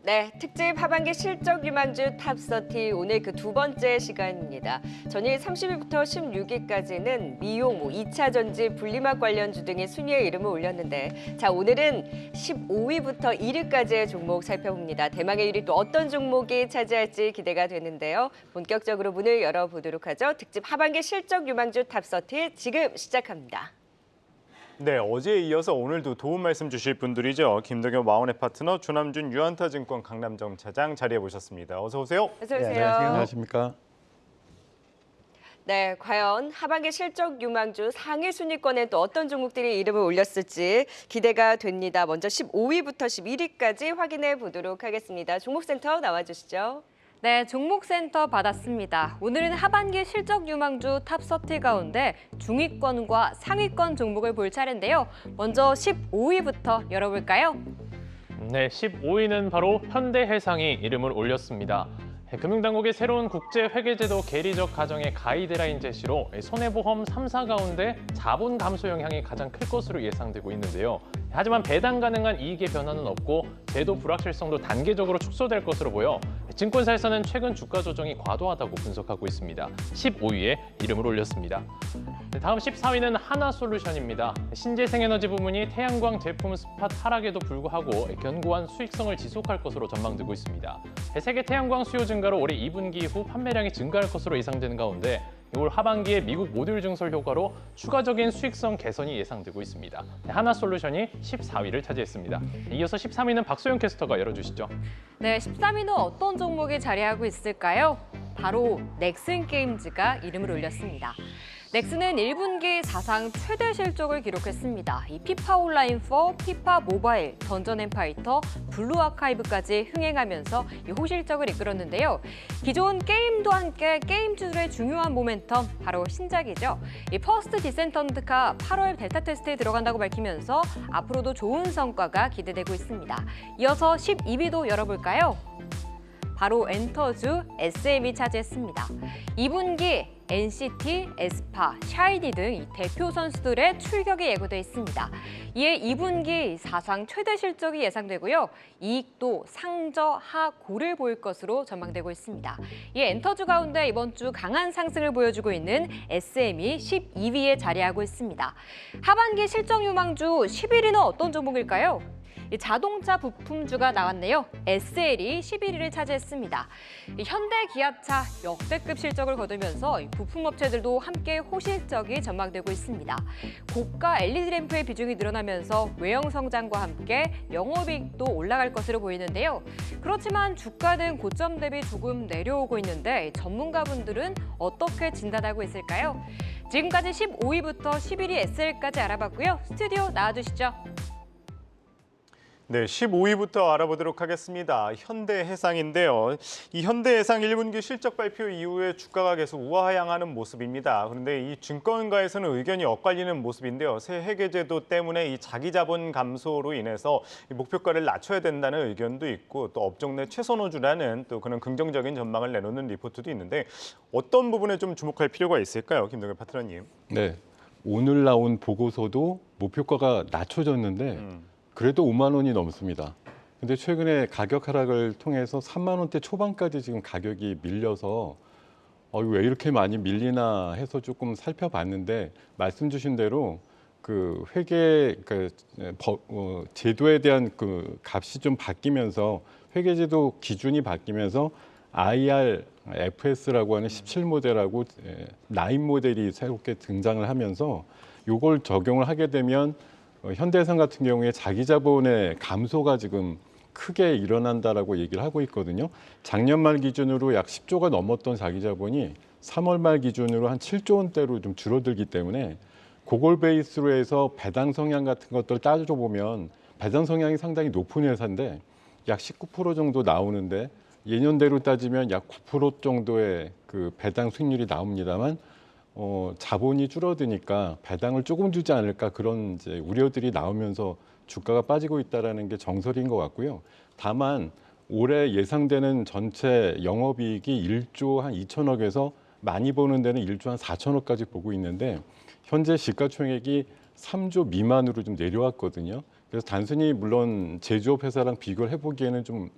네, 특집 하반기 실적 유망주 탑30 오늘 그 두 번째 시간입니다. 전일 30일부터 16일까지는 미용, 2차 전지, 분리막 관련주 등의 순위에 이름을 올렸는데 자 오늘은 15위부터 1위까지의 종목 살펴봅니다. 대망의 1위 또 어떤 종목이 차지할지 기대가 되는데요. 본격적으로 문을 열어보도록 하죠. 특집 하반기 실적 유망주 탑30 지금 시작합니다. 네, 어제에 이어서 오늘도 도움 말씀 주실 분들이죠. 김동현 와운의 파트너, 조남준 유한타증권 강남점 차장 자리해 보셨습니다. 어서 오세요. 어서 오세요. 네, 안녕하십니까. 네, 과연 하반기 실적 유망주 상위 순위권에 또 어떤 종목들이 이름을 올렸을지 기대가 됩니다. 먼저 15위부터 11위까지 확인해 보도록 하겠습니다. 종목센터 나와주시죠. 네, 종목센터 받았습니다. 오늘은 하반기 실적 유망주 탑30 가운데 중위권과 상위권 종목을 볼 차례인데요. 먼저 15위부터 열어볼까요? 네, 15위는 바로 현대해상이 이름을 올렸습니다. 금융당국의 새로운 국제회계제도 계리적 가정의 가이드라인 제시로 손해보험 3사 가운데 자본 감소 영향이 가장 클 것으로 예상되고 있는데요. 하지만 배당 가능한 이익의 변화는 없고 제도 불확실성도 단계적으로 축소될 것으로 보여 증권사에서는 최근 주가 조정이 과도하다고 분석하고 있습니다. 15위에 이름을 올렸습니다. 다음 14위는 하나솔루션입니다. 신재생에너지 부문이 태양광 제품 스팟 하락에도 불구하고 견고한 수익성을 지속할 것으로 전망되고 있습니다. 세계 태양광 수요 증가로 올해 2분기 후 판매량이 증가할 것으로 예상되는 가운데 올 하반기에 미국 모듈 증설 효과로 추가적인 수익성 개선이 예상되고 있습니다. 하나솔루션이 14위를 차지했습니다. 이어서 13위는 박소영 캐스터가 열어주시죠. 네, 13위는 어떤 종목이 자리하고 있을까요? 바로 넥슨게임즈가 이름을 올렸습니다. 넥슨은 1분기 사상 최대 실적을 기록했습니다. 이 피파 온라인 4, 피파 모바일, 던전 앤 파이터, 블루 아카이브까지 흥행하면서 이 호실적을 이끌었는데요. 기존 게임도 함께 게임주들의 중요한 모멘텀, 바로 신작이죠. 이 퍼스트 디센턴트가 8월 벨타 테스트에 들어간다고 밝히면서 앞으로도 좋은 성과가 기대되고 있습니다. 이어서 12위도 열어볼까요? 바로 엔터주 SM이 차지했습니다. 2분기 NCT, 에스파, 샤이니 등 대표 선수들의 출격이 예고돼 있습니다. 이에 2분기 사상 최대 실적이 예상되고요. 이익도 상저하고를 보일 것으로 전망되고 있습니다. 이에 엔터주 가운데 이번 주 강한 상승을 보여주고 있는 SM이 12위에 자리하고 있습니다. 하반기 실적 유망주 11위는 어떤 종목일까요? 자동차 부품주가 나왔네요. SL이 11위를 차지했습니다. 현대, 기아차 역대급 실적을 거두면서 부품업체들도 함께 호실적이 전망되고 있습니다. 고가 LED 램프의 비중이 늘어나면서 외형 성장과 함께 영업이익도 올라갈 것으로 보이는데요. 그렇지만 주가는 고점 대비 조금 내려오고 있는데 전문가분들은 어떻게 진단하고 있을까요? 지금까지 15위부터 11위 SL까지 알아봤고요. 스튜디오 나와주시죠. 네, 15위부터 알아보도록 하겠습니다. 현대해상인데요. 이 현대해상 1분기 실적 발표 이후에 주가가 계속 우하향하는 모습입니다. 그런데 이 증권가에서는 의견이 엇갈리는 모습인데요. 새 회계제도 때문에 이 자기자본 감소로 인해서 이 목표가를 낮춰야 된다는 의견도 있고 또 업종 내 최선호주라는 또 그런 긍정적인 전망을 내놓는 리포트도 있는데 어떤 부분에 좀 주목할 필요가 있을까요? 김동현 파트너님. 네, 오늘 나온 보고서도 목표가가 낮춰졌는데 그래도 5만 원이 넘습니다. 근데 최근에 가격 하락을 통해서 3만 원대 초반까지 지금 가격이 밀려서 왜 이렇게 많이 밀리나 해서 조금 살펴봤는데 말씀 주신 대로 그 회계 제도에 대한 그 값이 좀 바뀌면서 회계제도 기준이 바뀌면서 IRFS라고 하는 17모델하고 9 모델이 새롭게 등장을 하면서 이걸 적용을 하게 되면 현대해상 같은 경우에 자기 자본의 감소가 지금 크게 일어난다라고 얘기를 하고 있거든요. 작년 말 기준으로 약 10조가 넘었던 자기 자본이 3월 말 기준으로 한 7조 원대로 좀 줄어들기 때문에 그걸 베이스로 해서 배당 성향 같은 것들 따져보면 배당 성향이 상당히 높은 회사인데 약 19% 정도 나오는데 예년대로 따지면 약 9% 정도의 그 배당 수익률이 나옵니다만 자본이 줄어드니까 배당을 조금 주지 않을까 그런 이제 우려들이 나오면서 주가가 빠지고 있다는 게 정설인 것 같고요. 다만 올해 예상되는 전체 영업이익이 1조 한 2천억에서 많이 보는 데는 1조 한 4천억까지 보고 있는데 현재 시가총액이 3조 미만으로 좀 내려왔거든요. 그래서 단순히 물론 제조업 회사랑 비교를 해보기에는 좀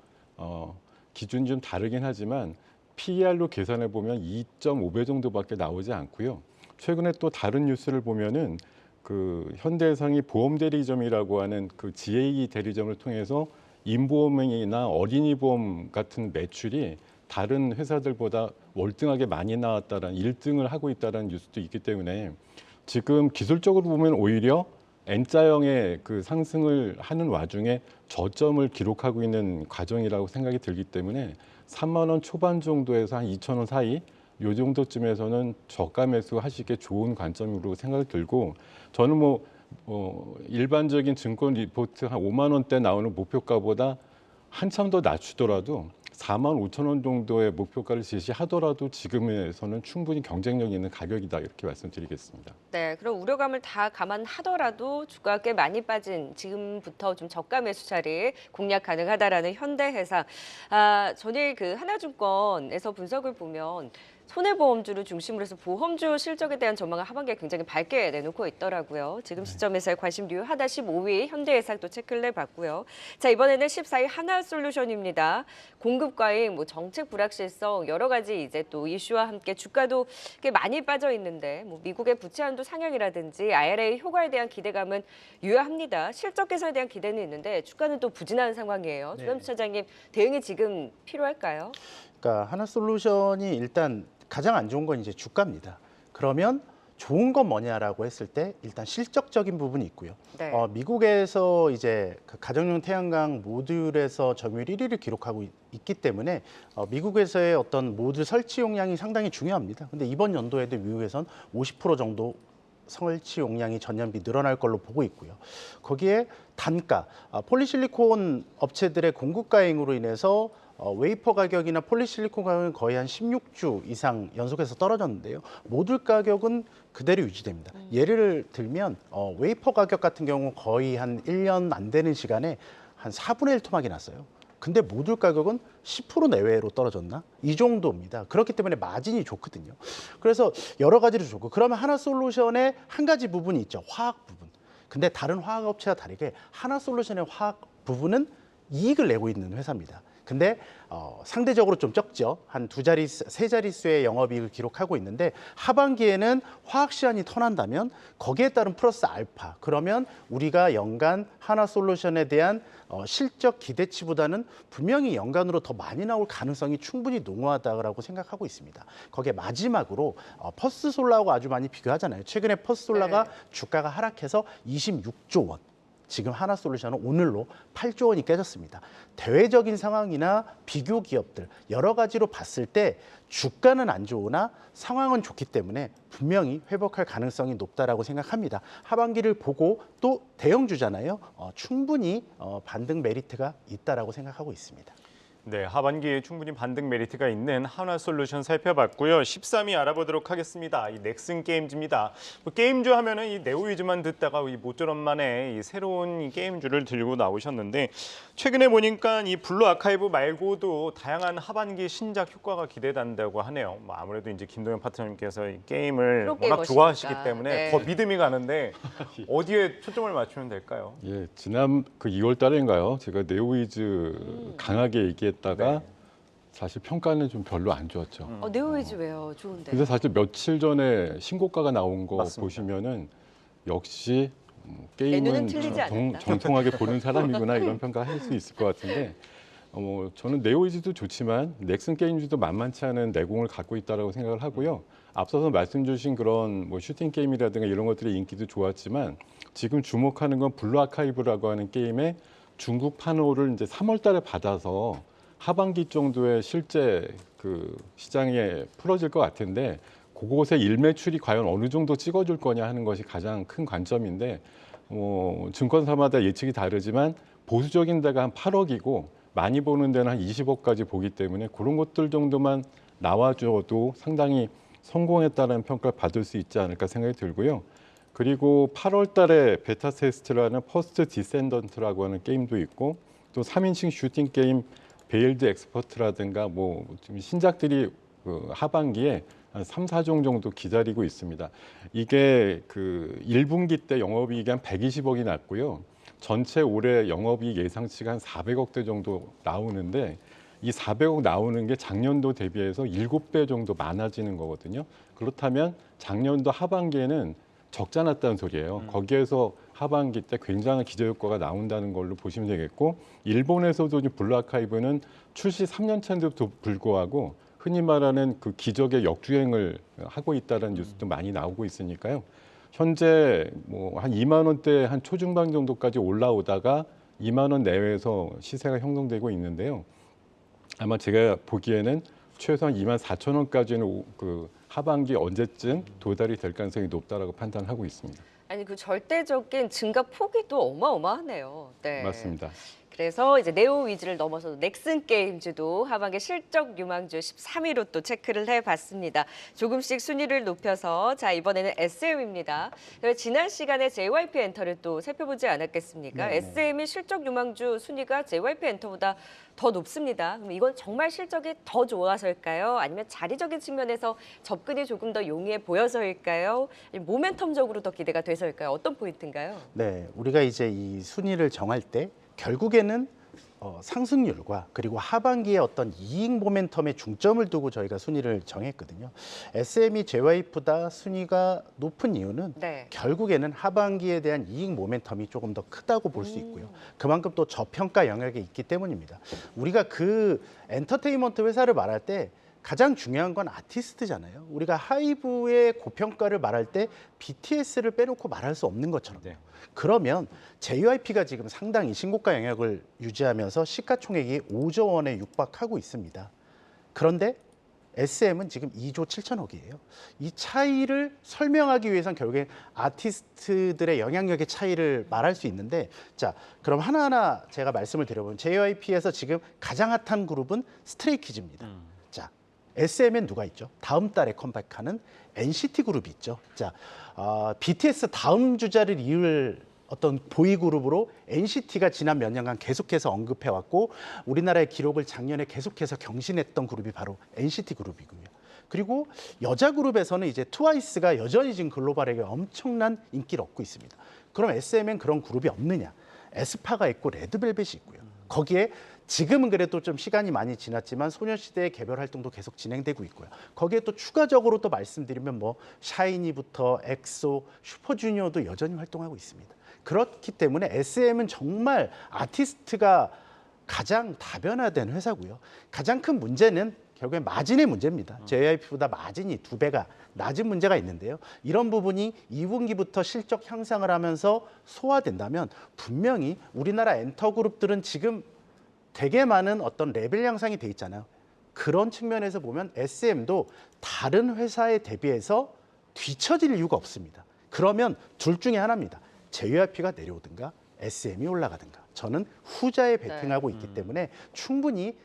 기준이 좀 다르긴 하지만 PER로 계산해 보면 2.5배 정도밖에 나오지 않고요. 최근에 또 다른 뉴스를 보면은 그 현대해상이 보험 대리점이라고 하는 그 GA 대리점을 통해서 인보험이나 어린이 보험 같은 매출이 다른 회사들보다 월등하게 많이 나왔다라는 1등을 하고 있다는 뉴스도 있기 때문에 지금 기술적으로 보면 오히려 N자형의 그 상승을 하는 와중에 저점을 기록하고 있는 과정이라고 생각이 들기 때문에 3만 원 초반 정도에서 한 2천 원 사이 요 정도쯤에서는 저가 매수 하시기에 좋은 관점으로 생각이 들고 저는 일반적인 증권 리포트 한 5만 원대 나오는 목표가보다 한참 더 낮추더라도 4만 5천 원 정도의 목표가를 제시하더라도 지금에서는 충분히 경쟁력 있는 가격이다 이렇게 말씀드리겠습니다. 네, 그럼 우려감을 다 감안하더라도 주가가 꽤 많이 빠진 지금부터 좀 저가 매수 자리 공략 가능하다라는 현대해상. 전일 그 하나증권에서 분석을 보면 손해보험주를 중심으로 해서 보험주 실적에 대한 전망을 하반기에 굉장히 밝게 내놓고 있더라고요. 지금 시점에서의 관심류 하나 15위 현대해상 또 체크를 해봤고요. 자, 이번에는 14위 하나솔루션입니다. 공급 과잉, 정책 불확실성 여러 가지 이제 또 이슈와 함께 주가도 꽤 많이 빠져 있는데 미국의 부채 한도 상향이라든지 IRA 효과에 대한 기대감은 유효합니다. 실적 개선에 대한 기대는 있는데 주가는 또 부진한 상황이에요. 조남수 차장님 대응이 지금 필요할까요? 그러니까 하나솔루션이 일단 가장 안 좋은 건 이제 주가입니다. 그러면 좋은 건 뭐냐라고 했을 때 일단 실적적인 부분이 있고요. 네. 미국에서 이제 그 가정용 태양광 모듈에서 점유율 1위를 기록하고 있기 때문에 미국에서의 어떤 모듈 설치 용량이 상당히 중요합니다. 근데 이번 연도에도 미국에선 50% 정도 설치 용량이 전년비 늘어날 걸로 보고 있고요. 거기에 단가, 폴리실리콘 업체들의 공급 과잉으로 인해서 웨이퍼 가격이나 폴리실리콘 가격은 거의 한 16주 이상 연속해서 떨어졌는데요. 모듈 가격은 그대로 유지됩니다. 예를 들면 웨이퍼 가격 같은 경우 거의 한 1년 안 되는 시간에 한 4분의 1 토막이 났어요. 근데 모듈 가격은 10% 내외로 떨어졌나? 이 정도입니다. 그렇기 때문에 마진이 좋거든요. 그래서 여러 가지로 좋고 그러면 하나솔루션의 한 가지 부분이 있죠. 화학 부분. 근데 다른 화학업체와 다르게 하나솔루션의 화학 부분은 이익을 내고 있는 회사입니다. 근데 상대적으로 좀 적죠. 한 세 자릿수의 영업이익을 기록하고 있는데 하반기에는 화학 시안이 터난다면 거기에 따른 플러스 알파. 그러면 우리가 연간 하나솔루션에 대한 실적 기대치보다는 분명히 연간으로 더 많이 나올 가능성이 충분히 농후하다고 생각하고 있습니다. 거기에 마지막으로 퍼스솔라하고 아주 많이 비교하잖아요. 최근에 퍼스솔라가 주가가 하락해서 26조 원. 지금 하나솔루션은 오늘로 8조 원이 깨졌습니다. 대외적인 상황이나 비교 기업들 여러 가지로 봤을 때 주가는 안 좋으나 상황은 좋기 때문에 분명히 회복할 가능성이 높다라고 생각합니다. 하반기를 보고 또 대형주잖아요. 충분히 반등 메리트가 있다라고 생각하고 있습니다. 네, 하반기에 충분히 반등 메리트가 있는 하나솔루션 살펴봤고요. 13위 알아보도록 하겠습니다. 이 넥슨 게임즈입니다. 게임주 하면은 이 네오위즈만 듣다가 이 모쪼록 만에 이 새로운 이 게임주를 들고 나오셨는데 최근에 보니까 이 블루 아카이브 말고도 다양한 하반기 신작 효과가 기대된다고 하네요. 아무래도 이제 김동현 파트너님께서 이 게임을 워낙 좋아하시기 때문에 더 믿음이 가는데 어디에 초점을 맞추면 될까요? 예, 지난 그 2월 달인가요? 제가 네오위즈 강하게 얘기했다가 사실 평가는 좀 별로 안 좋았죠. 네오위즈 왜요? 좋은데. 근데 사실 며칠 전에 신고가가 나온 거 맞습니다. 보시면은 역시 내 눈은 게임은 틀리지 않는다. 정통하게 보는 사람이구나 이런 평가할 수 있을 것 같은데 저는 네오위즈도 좋지만 넥슨 게임즈도 만만치 않은 내공을 갖고 있다고 생각을 하고요. 앞서서 말씀 주신 그런 슈팅 게임이라든가 이런 것들의 인기도 좋았지만 지금 주목하는 건 블루 아카이브라고 하는 게임의 중국 판호를 이제 3월 달에 받아서 하반기 정도에 실제 그 시장에 풀어질 것 같은데 그곳의 일매출이 과연 어느 정도 찍어줄 거냐 하는 것이 가장 큰 관점인데 증권사마다 예측이 다르지만 보수적인 데가 한 8억이고 많이 보는 데는 한 20억까지 보기 때문에 그런 것들 정도만 나와줘도 상당히 성공했다는 평가를 받을 수 있지 않을까 생각이 들고요. 그리고 8월 달에 베타 테스트라는 퍼스트 디센던트라고 하는 게임도 있고 또 3인칭 슈팅 게임 베일드 엑스퍼트라든가 지금 신작들이 하반기에 한 3, 4종 정도 기다리고 있습니다. 이게 그 1분기 때 영업이익이 한 120억이 났고요. 전체 올해 영업이익 예상치가 한 400억대 정도 나오는데 이 400억 나오는 게 작년도 대비해서 7배 정도 많아지는 거거든요. 그렇다면 작년도 하반기에는 적자 났다는 소리예요. 거기에서 하반기 때 굉장한 기저효과가 나온다는 걸로 보시면 되겠고, 일본에서도 블루아카이브는 출시 3년 차인데도 불구하고 흔히 말하는 그 기적의 역주행을 하고 있다는 뉴스도 많이 나오고 있으니까요. 현재 뭐 한 2만 원대 한 초중반 정도까지 올라오다가 2만 원 내외에서 시세가 형성되고 있는데요. 아마 제가 보기에는 최소한 2만 4천 원까지는 그 하반기 언제쯤 도달이 될 가능성이 높다라고 판단하고 있습니다. 아니 그 절대적인 증가 폭이 또 어마어마하네요. 네. 맞습니다. 그래서 이제 네오 위즈를 넘어서 넥슨 게임즈도 하반기 실적 유망주 13위로 또 체크를 해봤습니다. 조금씩 순위를 높여서 자 이번에는 SM입니다. 지난 시간에 JYP 엔터를 또 살펴보지 않았겠습니까? 네네. SM이 실적 유망주 순위가 JYP 엔터보다 더 높습니다. 그럼 이건 정말 실적이 더 좋아서일까요? 아니면 자리적인 측면에서 접근이 조금 더 용이해 보여서일까요? 아니면 모멘텀적으로 더 기대가 돼서일까요? 어떤 포인트인가요? 네, 우리가 이제 이 순위를 정할 때 결국에는 상승률과 그리고 하반기의 어떤 이익 모멘텀에 중점을 두고 저희가 순위를 정했거든요. SM이 JYP보다 순위가 높은 이유는 네. 결국에는 하반기에 대한 이익 모멘텀이 조금 더 크다고 볼 수 있고요. 그만큼 또 저평가 영역에 있기 때문입니다. 우리가 그 엔터테인먼트 회사를 말할 때 가장 중요한 건 아티스트잖아요. 우리가 하이브의 고평가를 말할 때 BTS를 빼놓고 말할 수 없는 것처럼. 네. 그러면 JYP가 지금 상당히 신고가 영역을 유지하면서 시가총액이 5조 원에 육박하고 있습니다. 그런데 SM은 지금 2조 7천억이에요. 이 차이를 설명하기 위해선 결국엔 아티스트들의 영향력의 차이를 말할 수 있는데, 자, 그럼 하나하나 제가 말씀을 드려보면 JYP에서 지금 가장 핫한 그룹은 스트레이키즈입니다. 자, SM엔 누가 있죠? 다음 달에 컴백하는 NCT 그룹이 있죠. 자, BTS 다음 주자를 이을 어떤 보이그룹으로 NCT가 지난 몇 년간 계속해서 언급해왔고 우리나라의 기록을 작년에 계속해서 경신했던 그룹이 바로 NCT 그룹이고요. 그리고 여자 그룹에서는 이제 트와이스가 여전히 지금 글로벌에게 엄청난 인기를 얻고 있습니다. 그럼 SM엔 그런 그룹이 없느냐? 에스파가 있고 레드벨벳이 있고요. 거기에 지금은 그래도 좀 시간이 많이 지났지만 소녀시대의 개별 활동도 계속 진행되고 있고요. 거기에 또 추가적으로 또 말씀드리면 뭐 샤이니부터 엑소, 슈퍼주니어도 여전히 활동하고 있습니다. 그렇기 때문에 SM은 정말 아티스트가 가장 다변화된 회사고요. 가장 큰 문제는 결국엔 마진의 문제입니다. JYP보다 마진이 2배가 낮은 문제가 있는데요. 이런 부분이 2분기부터 실적 향상을 하면서 소화된다면 분명히 우리나라 엔터그룹들은 지금 되게 많은 어떤 레벨 향상이 돼 있잖아요. 그런 측면에서 보면 SM도 다른 회사에 대비해서 뒤처질 이유가 없습니다. 그러면 둘 중에 하나입니다. JYP가 내려오든가 SM이 올라가든가. 저는 후자에 베팅하고 있기 때문에 충분히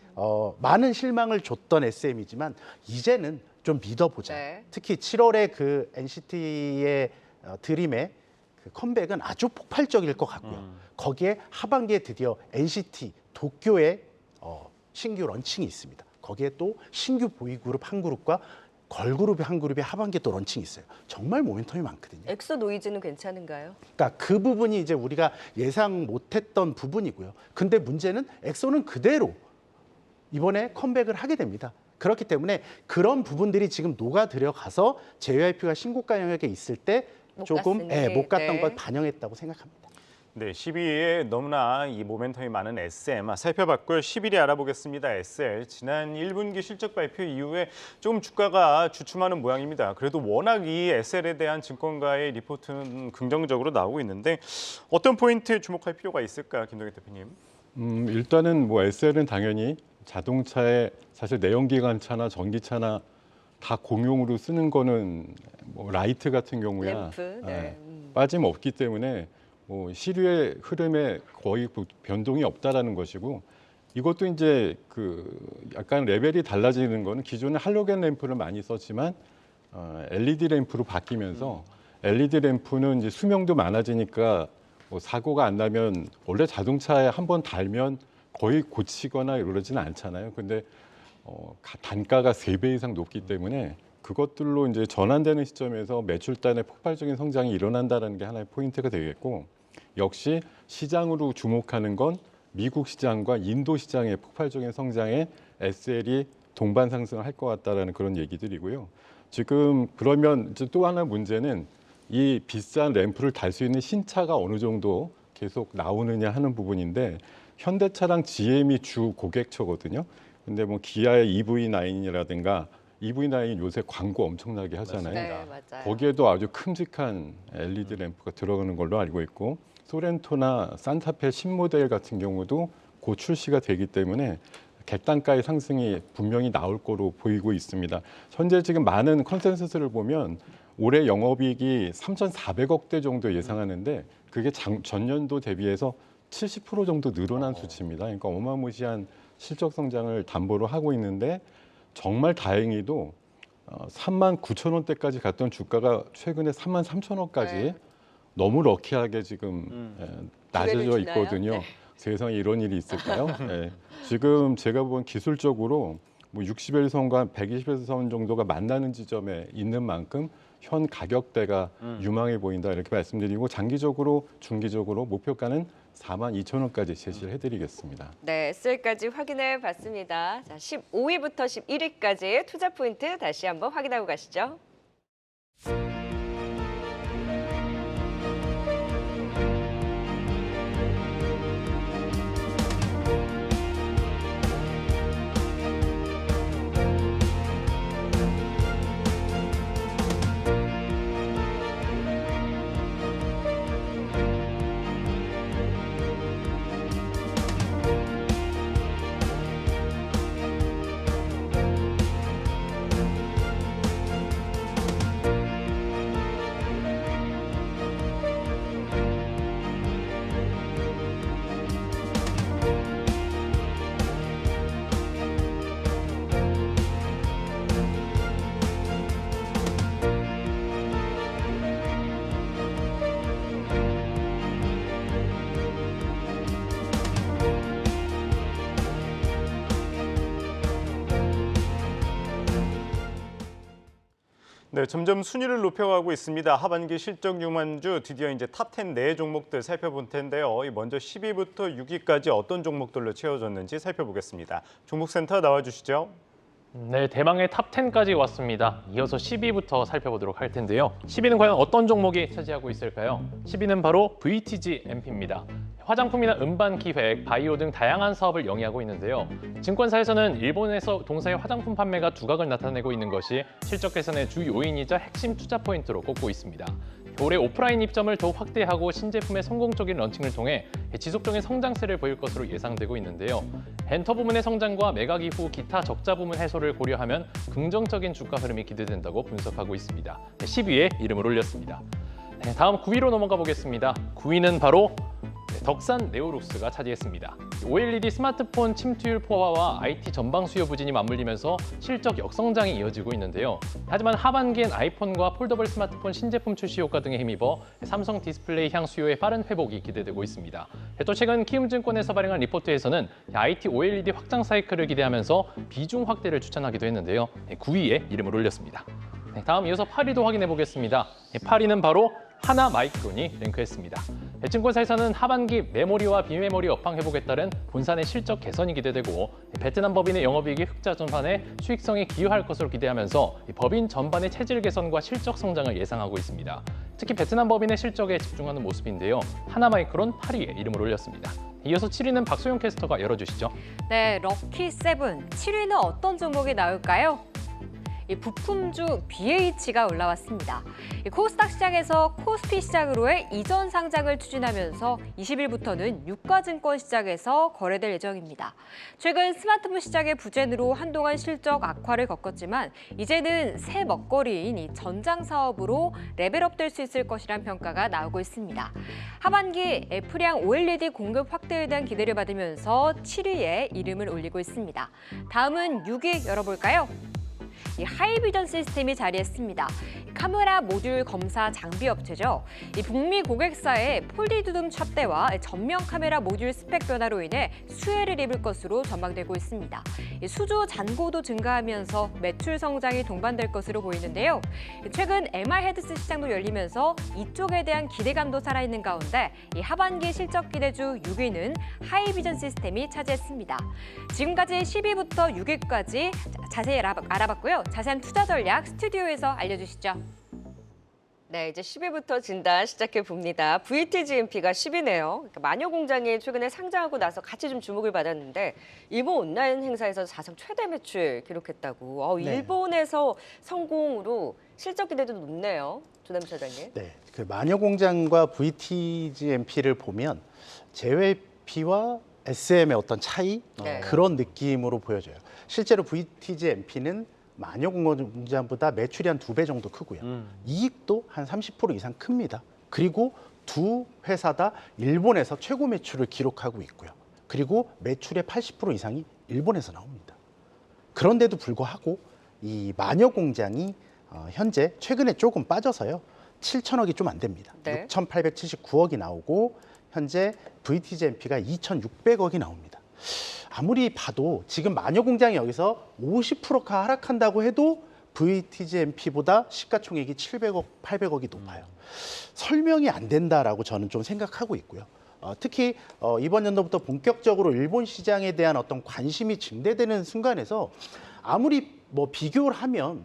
많은 실망을 줬던 SM이지만 이제는 좀 믿어보자. 네. 특히 7월에 그 NCT의 드림의 그 컴백은 아주 폭발적일 것 같고요. 거기에 하반기에 드디어 NCT 도쿄의 신규 런칭이 있습니다. 거기에 또 신규 보이그룹 한 그룹과 걸그룹 한 그룹이 하반기에 또 런칭이 있어요. 정말 모멘텀이 많거든요. 엑소 노이즈는 괜찮은가요? 그러니까 그 부분이 이제 우리가 예상 못했던 부분이고요. 근데 문제는 엑소는 그대로 이번에 컴백을 하게 됩니다. 그렇기 때문에 그런 부분들이 지금 녹아 들어가서 JYP가 신고가 영역에 있을 때 못 조금 갔으니. 못 갔던 네. 걸 반영했다고 생각합니다. 네, 10위에 너무나 이 모멘텀이 많은 SM 살펴봤고요. 11위 알아보겠습니다. SL 지난 1분기 실적 발표 이후에 좀 주가가 주춤하는 모양입니다. 그래도 워낙 이 SL에 대한 증권가의 리포트는 긍정적으로 나오고 있는데 어떤 포인트에 주목할 필요가 있을까, 김동현 대표님? 일단은 뭐 SL은 당연히 자동차에 사실 내연기관차나 전기차나 다 공용으로 쓰는 거는 뭐 라이트 같은 경우야 램프. 네. 빠짐없기 때문에 뭐 시류의 흐름에 거의 변동이 없다라는 것이고, 이것도 이제 그 약간 레벨이 달라지는 거는 기존에 할로겐 램프를 많이 썼지만 LED 램프로 바뀌면서 LED 램프는 이제 수명도 많아지니까 뭐 사고가 안 나면 원래 자동차에 한번 달면 거의 고치거나 이러지는 않잖아요. 근데 단가가 3배 이상 높기 때문에 그것들로 이제 전환되는 시점에서 매출단의 폭발적인 성장이 일어난다는 게 하나의 포인트가 되겠고, 역시 시장으로 주목하는 건 미국 시장과 인도 시장의 폭발적인 성장에 SL이 동반 상승을 할 것 같다라는 그런 얘기들이고요. 지금 그러면 이제 또 하나 문제는 이 비싼 램프를 달 수 있는 신차가 어느 정도 계속 나오느냐 하는 부분인데 현대차랑 GM이 주 고객처거든요. 근데 뭐 기아의 EV9이라든가 EV9 요새 광고 엄청나게 하잖아요. 네, 맞아요. 거기에도 아주 큼직한 LED 램프가 들어가는 걸로 알고 있고 소렌토나 산타페 신모델 같은 경우도 곧 출시가 되기 때문에 객단가의 상승이 분명히 나올 거로 보이고 있습니다. 현재 지금 많은 컨센서스를 보면 올해 영업이익이 3,400억대 정도 예상하는데 그게 전년도 대비해서 70% 정도 늘어난 수치입니다. 그러니까 어마무시한 실적 성장을 담보로 하고 있는데 정말 다행히도 39,000원대까지 갔던 주가가 최근에 33,000원까지 네. 너무 럭키하게 지금 낮아져 기회를 주나요? 있거든요. 네. 세상에 이런 일이 있을까요? 네. 지금 제가 본 기술적으로 뭐 60일선과 120일선 정도가 만나는 지점에 있는 만큼 현 가격대가 유망해 보인다 이렇게 말씀드리고 장기적으로 중기적으로 목표가는 42,000원까지 제시를 해드리겠습니다. 네, SL까지 확인해 봤습니다. 자, 15위부터 11위까지의 투자 포인트 다시 한번 확인하고 가시죠. 네, 점점 순위를 높여가고 있습니다. 하반기 실적 유망주 드디어 이제 탑10 네 종목들 살펴볼 텐데요. 먼저 10위부터 6위까지 어떤 종목들로 채워졌는지 살펴보겠습니다. 종목센터 나와주시죠. 네, 대망의 탑10까지 왔습니다. 이어서 10위부터 살펴보도록 할 텐데요. 10위는 과연 어떤 종목이 차지하고 있을까요? 10위는 바로 VTG MP입니다. 화장품이나 음반 기획, 바이오 등 다양한 사업을 영위하고 있는데요. 증권사에서는 일본에서 동사의 화장품 판매가 두각을 나타내고 있는 것이 실적 개선의 주 요인이자 핵심 투자 포인트로 꼽고 있습니다. 올해 오프라인 입점을 더욱 확대하고 신제품의 성공적인 런칭을 통해 지속적인 성장세를 보일 것으로 예상되고 있는데요. 엔터 부문의 성장과 매각 이후 기타 적자 부문 해소를 고려하면 긍정적인 주가 흐름이 기대된다고 분석하고 있습니다. 10위에 이름을 올렸습니다. 다음 9위로 넘어가 보겠습니다. 9위는 바로 덕산 네오룩스가 차지했습니다. OLED 스마트폰 침투율 포화와 IT 전방 수요 부진이 맞물리면서 실적 역성장이 이어지고 있는데요. 하지만 하반기엔 아이폰과 폴더블 스마트폰 신제품 출시 효과 등에 힘입어 삼성 디스플레이 향 수요의 빠른 회복이 기대되고 있습니다. 또 최근 키움증권에서 발행한 리포트에서는 IT OLED 확장 사이클을 기대하면서 비중 확대를 추천하기도 했는데요. 9위에 이름을 올렸습니다. 다음 이어서 8위도 확인해 보겠습니다. 8위는 바로 하나마이크론이 랭크했습니다. 증권사에서는 하반기 메모리와 비메모리 업황 회복에 따른 본산의 실적 개선이 기대되고 베트남 법인의 영업이익이 흑자 전환에 수익성에 기여할 것으로 기대하면서 법인 전반의 체질 개선과 실적 성장을 예상하고 있습니다. 특히 베트남 법인의 실적에 집중하는 모습인데요. 하나마이크론 8위에 이름을 올렸습니다. 이어서 7위는 박소영 캐스터가 열어주시죠. 네, 럭키 세븐 7위는 어떤 종목이 나올까요? 부품주 BH가 올라왔습니다. 코스닥 시장에서 코스피 시장으로의 이전 상장을 추진하면서 20일부터는 유가증권 시장에서 거래될 예정입니다. 최근 스마트폰 시장의 부진으로 한동안 실적 악화를 겪었지만 이제는 새 먹거리인 이 전장 사업으로 레벨업될 수 있을 것이란 평가가 나오고 있습니다. 하반기 애플향 OLED 공급 확대에 대한 기대를 받으면서 7위에 이름을 올리고 있습니다. 다음은 6위 열어볼까요? 이 하이비전 시스템이 자리했습니다. 카메라 모듈 검사 장비 업체죠. 이 북미 고객사의 폴디두둠 찹대와 전면 카메라 모듈 스펙 변화로 인해 수혜를 입을 것으로 전망되고 있습니다. 이 수주 잔고도 증가하면서 매출 성장이 동반될 것으로 보이는데요. 최근 MR 헤드셋 시장도 열리면서 이쪽에 대한 기대감도 살아있는 가운데 이 하반기 실적 기대주 6위는 하이비전 시스템이 차지했습니다. 지금까지 10위부터 6위까지 자세히 알아봤고요. 자세한 투자 전략 스튜디오에서 알려주시죠. 네, 이제 10위부터 진단 시작해 봅니다. VTGMP가 10위네요. 그러니까 마녀공장이 최근에 상장하고 나서 같이 좀 주목을 받았는데 일본 온라인 행사에서 사상 최대 매출 기록했다고. 네. 일본에서 성공으로 실적 기대도 높네요. 조남 차장님. 네, 그 마녀공장과 VTGMP를 보면 JYP와 SM의 어떤 차이 네. 그런 느낌으로 보여져요. 실제로 VTGMP는 마녀공장보다 매출이 한 2배 정도 크고요. 이익도 한 30% 이상 큽니다. 그리고 두 회사 다 일본에서 최고 매출을 기록하고 있고요. 그리고 매출의 80% 이상이 일본에서 나옵니다. 그런데도 불구하고 이 마녀공장이 현재 최근에 조금 빠져서요. 7천억이 좀 안 됩니다. 네. 6,879억이 나오고 현재 VTGMP가 2,600억이 나옵니다. 아무리 봐도 지금 마녀공장이 여기서 50%가 하락한다고 해도 VTGMP보다 시가총액이 700억, 800억이 높아요. 설명이 안 된다라고 저는 좀 생각하고 있고요. 특히 이번 연도부터 본격적으로 일본 시장에 대한 어떤 관심이 증대되는 순간에서 아무리 뭐 비교를 하면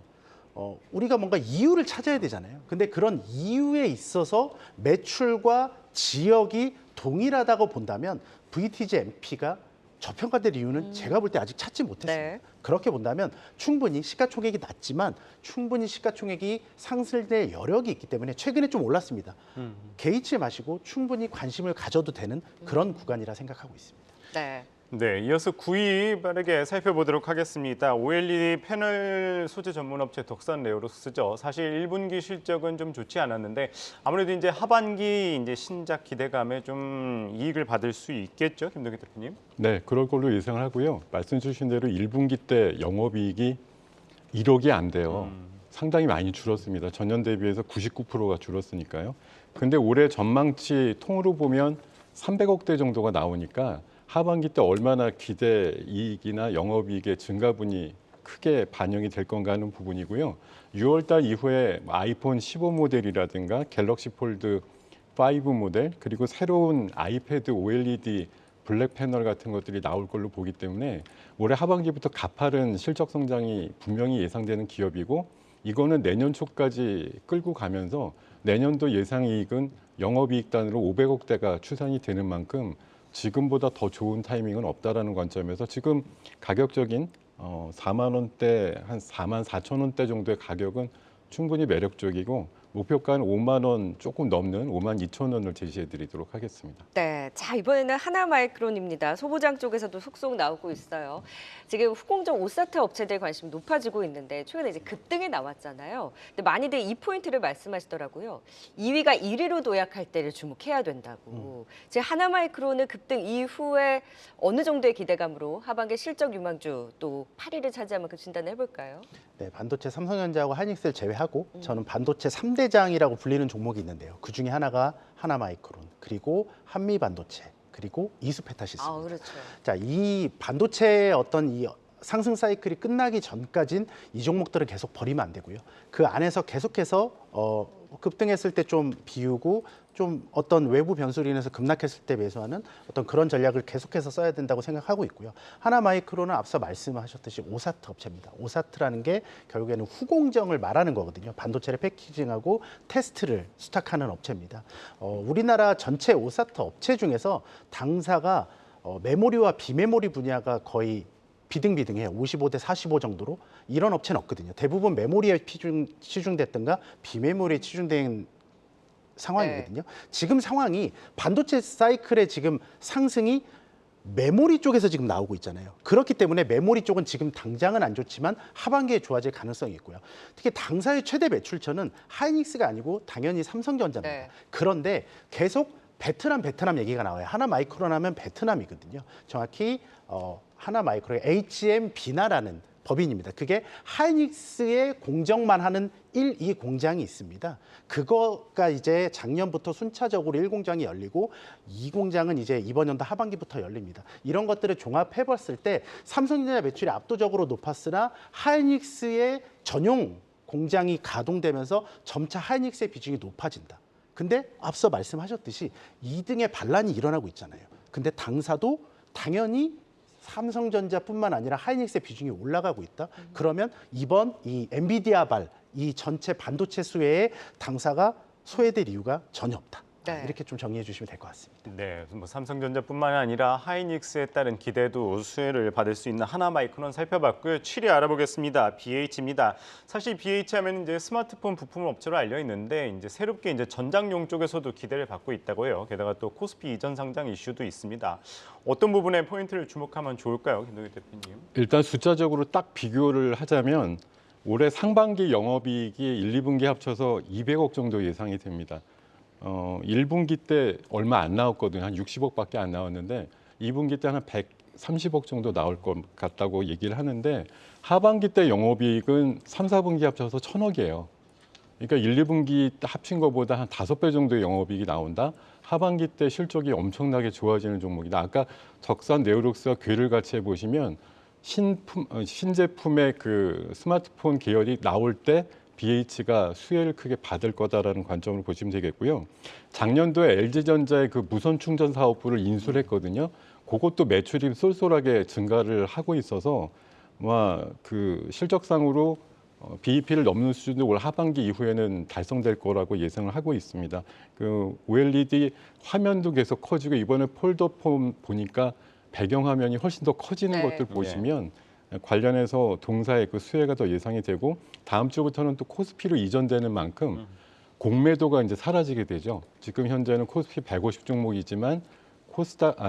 우리가 뭔가 이유를 찾아야 되잖아요. 근데 그런 이유에 있어서 매출과 지역이 동일하다고 본다면 VTGMP가 저평가될 이유는 제가 볼 때 아직 찾지 못했습니다. 네. 그렇게 본다면 충분히 시가총액이 낮지만 충분히 시가총액이 상승될 여력이 있기 때문에 최근에 좀 올랐습니다. 개의치 마시고 충분히 관심을 가져도 되는 그런 구간이라 생각하고 있습니다. 네. 네, 이어서 9위 빠르게 살펴보도록 하겠습니다. OLED 패널 소재 전문 업체 덕산 레오록스죠. 사실 1분기 실적은 좀 좋지 않았는데 아무래도 이제 하반기 이제 신작 기대감에 좀 이익을 받을 수 있겠죠, 김동기 대표님? 네, 그럴 걸로 예상을 하고요. 말씀 주신 대로 1분기 때 영업이익이 1억이 안 돼요. 상당히 많이 줄었습니다. 전년 대비해서 99%가 줄었으니까요. 근데 올해 전망치 통으로 보면 300억대 정도가 나오니까 하반기 때 얼마나 기대 이익이나 영업이익의 증가분이 크게 반영이 될 건가 하는 부분이고요. 6월 달 이후에 아이폰 15 모델이라든가 갤럭시 폴드 5 모델 그리고 새로운 아이패드 OLED 블랙 패널 같은 것들이 나올 걸로 보기 때문에 올해 하반기부터 가파른 실적 성장이 분명히 예상되는 기업이고 이거는 내년 초까지 끌고 가면서 내년도 예상 이익은 영업이익 단으로 500억대가 추산이 되는 만큼 지금보다 더 좋은 타이밍은 없다라는 관점에서 지금 가격적인 4만 원대 한 4만 4천 원대 정도의 가격은 충분히 매력적이고 목표가는 5만 원 조금 넘는 5만 2천 원을 제시해드리도록 하겠습니다. 네, 자 이번에는 하나마이크론입니다. 소보장 쪽에서도 속속 나오고 있어요. 지금 후공정 오사트 업체들 관심 높아지고 있는데 최근에 이제 급등이 나왔잖아요. 근데 많이들 이 포인트를 말씀하시더라고요. 2위가 1위로 도약할 때를 주목해야 된다고. 지금 하나마이크론은 급등 이후에 어느 정도의 기대감으로 하반기 실적 유망주 또 8위를 차지할 만큼 진단을 해볼까요? 네, 반도체 삼성전자하고 하이닉스를 제외하고 저는 반도체 3대장이라고 불리는 종목이 있는데요. 그 중에 하나가 하나마이크론, 그리고 한미반도체, 그리고 이수페타시스입니다. 그렇죠. 자, 이 반도체의 어떤 이 상승 사이클이 끝나기 전까진 이 종목들을 계속 버리면 안 되고요. 그 안에서 계속해서 급등했을 때 좀 비우고 좀 어떤 외부 변수로 인해서 급락했을 때 매수하는 어떤 그런 전략을 계속해서 써야 된다고 생각하고 있고요. 하나마이크론은 앞서 말씀하셨듯이 오사트 업체입니다. 오사트라는 게 결국에는 후공정을 말하는 거거든요. 반도체를 패키징하고 테스트를 수탁하는 업체입니다. 우리나라 전체 오사트 업체 중에서 당사가 메모리와 비메모리 분야가 거의 비등비등해요. 55대 45 정도로. 이런 업체는 없거든요. 대부분 메모리에 치중됐든가 비메모리에 치중된 상황이거든요. 지금 상황이 반도체 사이클의 지금 상승이 메모리 쪽에서 지금 나오고 있잖아요. 그렇기 때문에 메모리 쪽은 지금 당장은 안 좋지만 하반기에 좋아질 가능성이 있고요. 특히 당사의 최대 매출처는 하이닉스가 아니고 당연히 삼성전자입니다. 네. 그런데 계속 베트남 얘기가 나와요. 하나마이크론 하면 베트남이거든요. 정확히 하나마이크론의 HMB나라는 법인입니다. 그게 하이닉스의 공정만 하는 1, 2 공장이 있습니다. 그거가 이제 작년부터 순차적으로 1공장이 열리고 2공장은 이제 이번 연도 하반기부터 열립니다. 이런 것들을 종합해 봤을 때 삼성전자 매출이 압도적으로 높았으나 하이닉스의 전용 공장이 가동되면서 점차 하이닉스의 비중이 높아진다. 근데 앞서 말씀하셨듯이 2등의 반란이 일어나고 있잖아요. 근데 당사도 당연히 삼성전자뿐만 아니라 하이닉스의 비중이 올라가고 있다. 그러면 이번 이 엔비디아발 이 전체 반도체 수혜에 당사가 소외될 이유가 전혀 없다. 네. 이렇게 좀 정리해 주시면 될 것 같습니다. 네, 뭐 삼성전자뿐만 아니라 하이닉스에 따른 기대도 수혜를 받을 수 있는 하나마이크론 살펴봤고요. 7위 알아보겠습니다. BH입니다. 사실 BH 하면 이제 스마트폰 부품 업체로 알려 있는데 이제 새롭게 이제 전장용 쪽에서도 기대를 받고 있다고 해요. 게다가 또 코스피 이전 상장 이슈도 있습니다. 어떤 부분에 포인트를 주목하면 좋을까요, 김동규 대표님? 일단 숫자적으로 딱 비교를 하자면 올해 상반기 영업이익이 1, 2분기 합쳐서 200억 정도 예상이 됩니다. 1분기 때 얼마 안 나왔거든요. 한 60억밖에 안 나왔는데 2분기 때 한 130억 정도 나올 것 같다고 얘기를 하는데 하반기 때 영업이익은 3, 4분기 합쳐서 1,000억이에요. 그러니까 1, 2분기 합친 것보다 한 5배 정도의 영업이익이 나온다. 하반기 때 실적이 엄청나게 좋아지는 종목이다. 아까 적산 네오룩스와 궤를 같이 해보시면 신제품의 그 스마트폰 계열이 나올 때 BH가 수혜를 크게 받을 거다라는 관점으로 보시면 되겠고요. 작년도에 LG전자의 그 무선 충전 사업부를 인수를 했거든요. 그것도 매출이 쏠쏠하게 증가를 하고 있어서 그 실적상으로 BEP를 넘는 수준도 올 하반기 이후에는 달성될 거라고 예상을 하고 있습니다. 그 OLED 화면도 계속 커지고 이번에 폴더폰 보니까 배경 화면이 훨씬 더 커지는 네. 것들 보시면 관련해서 동사의 그 수혜가 더 예상이 되고 다음 주부터는 또 코스피로 이전되는 만큼 공매도가 이제 사라지게 되죠. 지금 현재는 코스피 150 종목이지만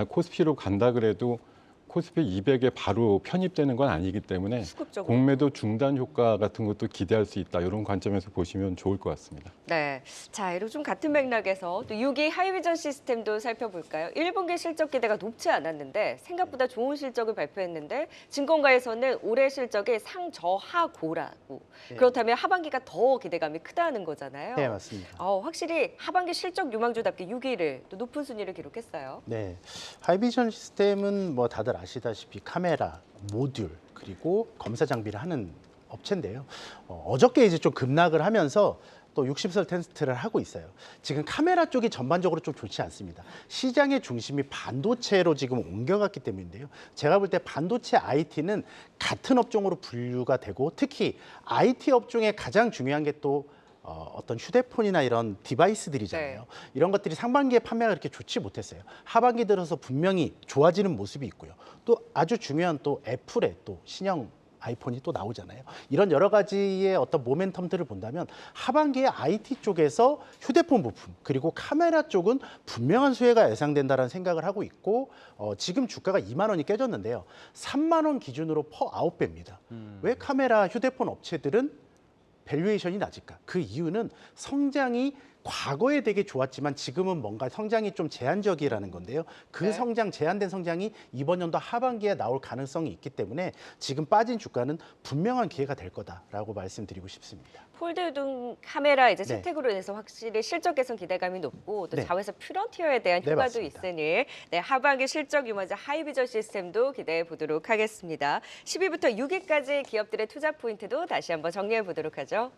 코스피로 간다 그래도 코스피 200에 바로 편입되는 건 아니기 때문에 수급적으로. 공매도 중단 효과 같은 것도 기대할 수 있다. 이런 관점에서 보시면 좋을 것 같습니다. 네. 자, 이리고 좀 같은 맥락에서 또 6위 하이비전 시스템도 살펴볼까요? 1분기 실적 기대가 높지 않았는데 생각보다 좋은 실적을 발표했는데 증권가에서는 올해 실적이 상저하고라고. 네. 그렇다면 하반기가 더 기대감이 크다는 거잖아요. 네, 맞습니다. 확실히 하반기 실적 유망주답게 6위를 또 높은 순위를 기록했어요. 네, 하이비전 시스템은 뭐 다들 아시다시피 카메라, 모듈 그리고 검사 장비를 하는 업체인데요. 어저께 이제 좀 급락을 하면서 또 60설 테스트를 하고 있어요. 지금 카메라 쪽이 전반적으로 좀 좋지 않습니다. 시장의 중심이 반도체로 지금 옮겨갔기 때문인데요. 제가 볼 때 반도체 IT는 같은 업종으로 분류가 되고 특히 IT 업종의 가장 중요한 게 또 어떤 휴대폰이나 이런 디바이스들이잖아요. 네. 이런 것들이 상반기에 판매가 그렇게 좋지 못했어요. 하반기 들어서 분명히 좋아지는 모습이 있고요. 또 아주 중요한 또 애플의 또 신형 아이폰이 또 나오잖아요. 이런 여러 가지의 어떤 모멘텀들을 본다면 하반기에 IT 쪽에서 휴대폰 부품 그리고 카메라 쪽은 분명한 수혜가 예상된다는 생각을 하고 있고 지금 주가가 2만 원이 깨졌는데요. 3만 원 기준으로 퍼 9배입니다. 왜 카메라 휴대폰 업체들은 밸류에이션이 낮을까? 그 이유는 성장이 과거에 되게 좋았지만 지금은 뭔가 성장이 좀 제한적이라는 건데요. 그 네. 성장, 제한된 성장이 이번 연도 하반기에 나올 가능성이 있기 때문에 지금 빠진 주가는 분명한 기회가 될 거다라고 말씀드리고 싶습니다. 폴드 등 카메라 이제 네. 채택으로 인해서 확실히 실적 개선 기대감이 높고 또 네. 자회사 프론티어에 대한 네, 효과도 맞습니다. 있으니 하반기 실적 유망주 하이비전 시스템도 기대해 보도록 하겠습니다. 10위부터 6위까지 기업들의 투자 포인트도 다시 한번 정리해 보도록 하죠.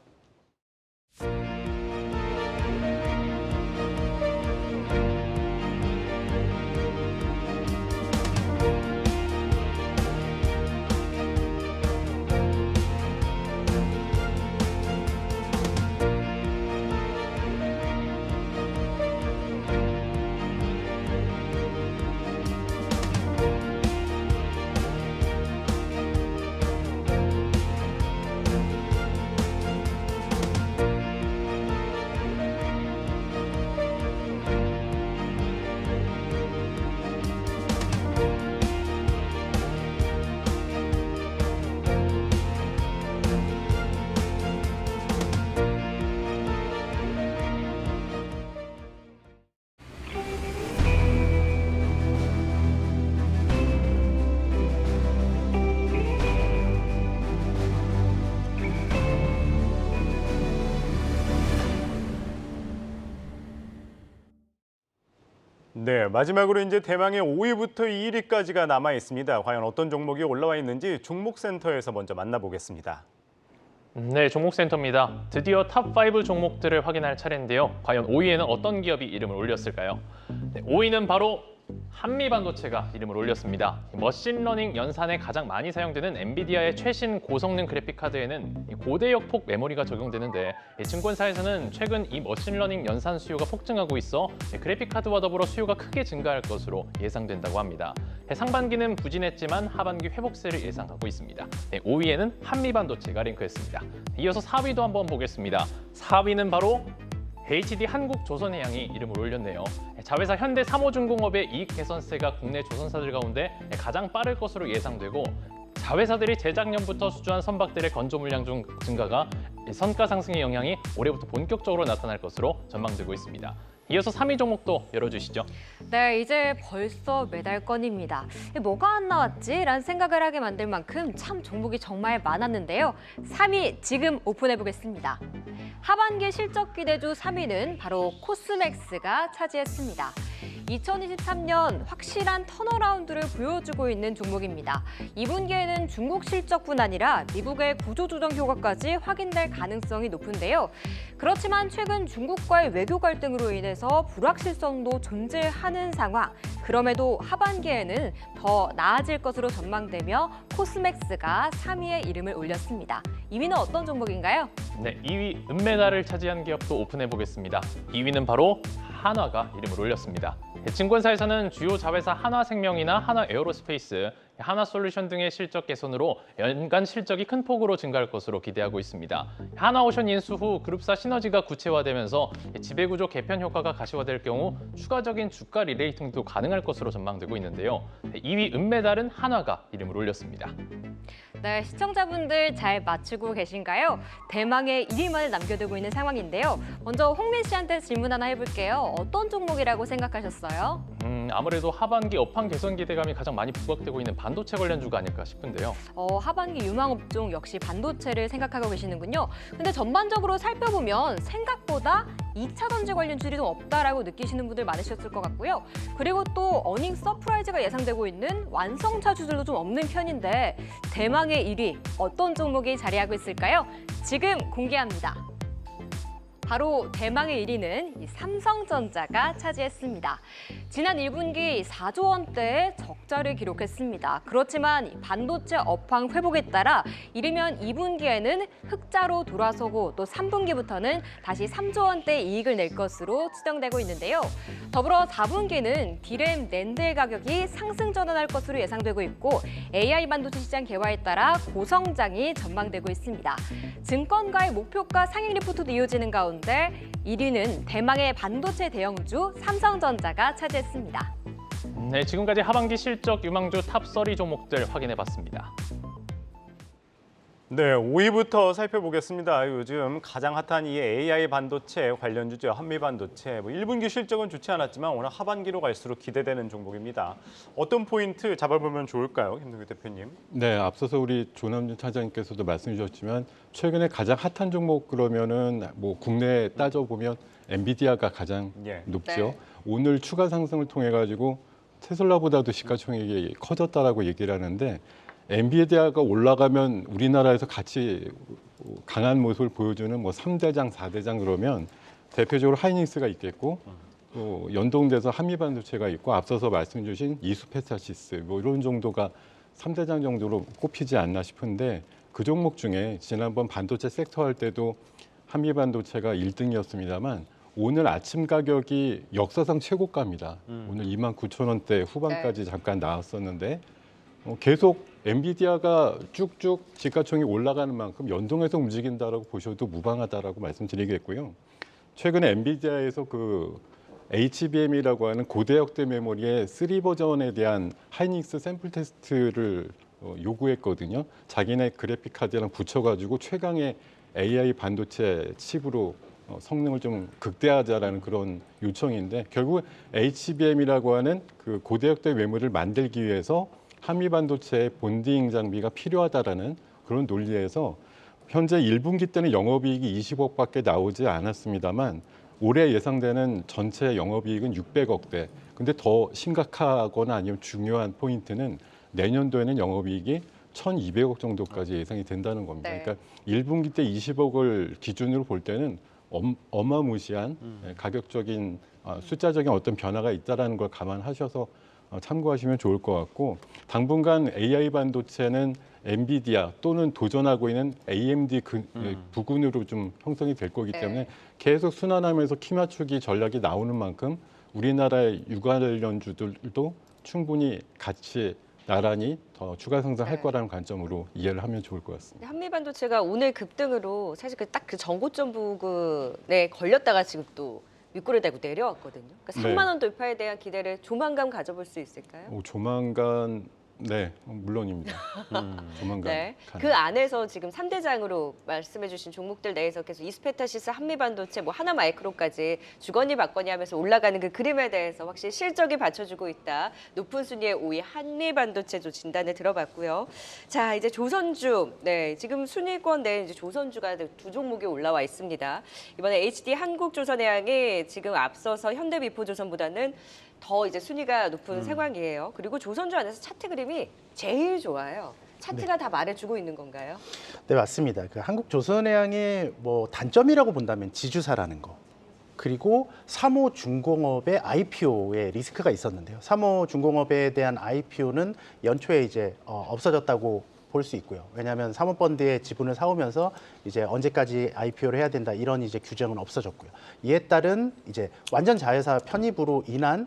네, 마지막으로 이제 대망의 5위부터 2위까지가 남아 있습니다. 과연 어떤 종목이 올라와 있는지 종목센터에서 먼저 만나보겠습니다. 네, 종목센터입니다. 드디어 탑5 종목들을 확인할 차례인데요. 과연 5위에는 어떤 기업이 이름을 올렸을까요? 네, 5위는 바로 한미반도체가 이름을 올렸습니다. 머신러닝 연산에 가장 많이 사용되는 엔비디아의 최신 고성능 그래픽카드에는 고대역폭 메모리가 적용되는데 증권사에서는 최근 이 머신러닝 연산 수요가 폭증하고 있어 그래픽카드와 더불어 수요가 크게 증가할 것으로 예상된다고 합니다. 상반기는 부진했지만 하반기 회복세를 예상하고 있습니다. 5위에는 한미반도체가 랭크했습니다. 이어서 4위도 한번 보겠습니다. 4위는 바로 HD 한국조선해양이 이름을 올렸네요. 자회사 현대삼호중공업의 이익 개선세가 국내 조선사들 가운데 가장 빠를 것으로 예상되고 자회사들이 재작년부터 수주한 선박들의 건조 물량 증가가 선가 상승의 영향이 올해부터 본격적으로 나타날 것으로 전망되고 있습니다. 이어서 3위 종목도 열어주시죠. 네, 이제 벌써 메달권입니다. 뭐가 안 나왔지? 라는 생각을 하게 만들 만큼 참 종목이 정말 많았는데요. 3위 지금 오픈해 보겠습니다. 하반기 실적 기대주 3위는 바로 코스맥스가 차지했습니다. 2023년 확실한 턴어라운드를 보여주고 있는 종목입니다. 2분기에는 중국 실적뿐 아니라 미국의 구조조정 효과까지 확인될 가능성이 높은데요. 그렇지만 최근 중국과의 외교 갈등으로 인해서 불확실성도 존재하는 상황. 그럼에도 하반기에는 더 나아질 것으로 전망되며 코스맥스가 3위에 이름을 올렸습니다. 2위는 어떤 종목인가요? 네, 2위 은메달을 차지한 기업도 오픈해 보겠습니다. 2위는 바로 한화가 이름을 올렸습니다. 증권사에서는 주요 자회사 한화생명이나 한화에어로스페이스, 한화솔루션 등의 실적 개선으로 연간 실적이 큰 폭으로 증가할 것으로 기대하고 있습니다. 한화오션 인수 후 그룹사 시너지가 구체화되면서 지배구조 개편 효과가 가시화될 경우 추가적인 주가 리레이팅도 가능할 것으로 전망되고 있는데요. 2위 은메달은 한화가 이름을 올렸습니다. 네, 시청자분들 잘 맞추고 계신가요? 대망의 1위만을 남겨두고 있는 상황인데요. 먼저 홍민 씨한테 질문 하나 해볼게요. 어떤 종목이라고 생각하셨어요? 아무래도 하반기 업황 개선 기대감이 가장 많이 부각되고 있는 반도체 관련주가 아닐까 싶은데요. 하반기 유망업종 역시 반도체를 생각하고 계시는군요. 근데 전반적으로 살펴보면 생각보다 2차 전지 관련주들이 좀 없다라고 느끼시는 분들 많으셨을 것 같고요. 그리고 또 어닝 서프라이즈가 예상되고 있는 완성차주들도 좀 없는 편인데 대망의 1위 어떤 종목이 자리하고 있을까요? 지금 공개합니다. 바로 대망의 1위는 삼성전자가 차지했습니다. 지난 1분기 4조 원대의 적자를 기록했습니다. 그렇지만 반도체 업황 회복에 따라 이르면 2분기에는 흑자로 돌아서고 또 3분기부터는 다시 3조 원대 이익을 낼 것으로 추정되고 있는데요. 더불어 4분기는 디램 낸드의 가격이 상승 전환할 것으로 예상되고 있고 AI 반도체 시장 개화에 따라 고성장이 전망되고 있습니다. 증권가의 목표가 상향 리포트도 이어지는 가운데 1위는 대망의 반도체 대형주 삼성전자가 차지했습니다. 네, 지금까지 하반기 실적 유망주 탑30 종목들 확인해봤습니다. 네, 5위부터 살펴보겠습니다. 요즘 가장 핫한 이 AI 반도체 관련주죠. 한미반도체. 1분기 실적은 좋지 않았지만 오늘 하반기로 갈수록 기대되는 종목입니다. 어떤 포인트 잡아보면 좋을까요, 김동규 대표님? 네, 앞서서 우리 조남준 차장님께서도 말씀 주셨지만 최근에 가장 핫한 종목 그러면은 뭐 국내에 따져보면 엔비디아가 가장 예. 높죠. 네. 오늘 추가 상승을 통해 가지고 테슬라보다도 시가총액이 커졌다라고 얘기를 하는데 엔비디아가 올라가면 우리나라에서 같이 강한 모습을 보여주는 뭐 3대장, 4대장 그러면 대표적으로 하이닉스가 있겠고 또 연동돼서 한미반도체가 있고 앞서서 말씀 주신 이수페스타시스 뭐 이런 정도가 3대장 정도로 꼽히지 않나 싶은데 그 종목 중에 지난번 반도체 섹터 할 때도 한미반도체가 1등이었습니다만 오늘 아침 가격이 역사상 최고가입니다. 오늘 29,000원대 후반까지 잠깐 나왔었는데 계속 엔비디아가 쭉쭉 시가총액이 올라가는 만큼 연동해서 움직인다라고 보셔도 무방하다라고 말씀드리겠고요. 최근에 엔비디아에서 그 HBM이라고 하는 고대역대 메모리의 3 버전에 대한 하이닉스 샘플 테스트를 요구했거든요. 자기네 그래픽 카드랑 붙여가지고 최강의 AI 반도체 칩으로 성능을 좀 극대화하자라는 그런 요청인데 결국 HBM이라고 하는 그 고대역대 메모리를 만들기 위해서 한미 반도체의 본딩 장비가 필요하다라는 그런 논리에서 현재 1분기 때는 영업이익이 20억밖에 나오지 않았습니다만 올해 예상되는 전체 영업이익은 600억대. 근데 더 심각하거나 아니면 중요한 포인트는 내년도에는 영업이익이 1,200억 정도까지 예상이 된다는 겁니다. 네. 그러니까 1분기 때 20억을 기준으로 볼 때는 어마무시한 가격적인 숫자적인 어떤 변화가 있다는 걸 감안하셔서 참고하시면 좋을 것 같고, 당분간 AI 반도체는 엔비디아 또는 도전하고 있는 AMD 부근으로 좀 형성이 될 거기 때문에 계속 순환하면서 키 맞추기 전략이 나오는 만큼 우리나라의 유가련주들도 충분히 같이 나란히 더 추가 상승할 거라는 관점으로 이해를 하면 좋을 것 같습니다. 한미반도체가 오늘 급등으로 사실 딱 그 전고점 부근에 걸렸다가 지금 또 윗골을 대고 내려왔거든요. 그러니까 네. 3만 원 돌파에 대한 기대를 조만간 가져볼 수 있을까요? 조만간 네, 물론입니다. 조만간. 네. 가능. 그 안에서 지금 3대장으로 말씀해주신 종목들 내에서 계속 이스페타시스, 한미반도체, 뭐 하나마이크로까지 주거니 받거니 하면서 올라가는 그 그림에 대해서 확실히 실적이 받쳐주고 있다. 높은 순위의 5위 한미반도체도 진단을 들어봤고요. 자, 이제 조선주. 네, 지금 순위권 내에 이제 조선주가 두 종목이 올라와 있습니다. 이번에 HD 한국조선해양이 지금 앞서서 현대미포조선보다는 더 이제 순위가 높은 상황이에요. 그리고 조선주 안에서 차트 그림이 제일 좋아요. 차트가 다 말해주고 있는 건가요? 네, 맞습니다. 그 한국조선해양의 뭐 단점이라고 본다면 지주사라는 거. 그리고 삼호중공업의 IPO에 리스크가 있었는데요. 삼호중공업에 대한 IPO는 연초에 이제 없어졌다고 볼 수 있고요. 왜냐하면 사모펀드의 지분을 사오면서 이제 언제까지 IPO를 해야 된다 이런 이제 규정은 없어졌고요. 이에 따른 이제 완전 자회사 편입으로 인한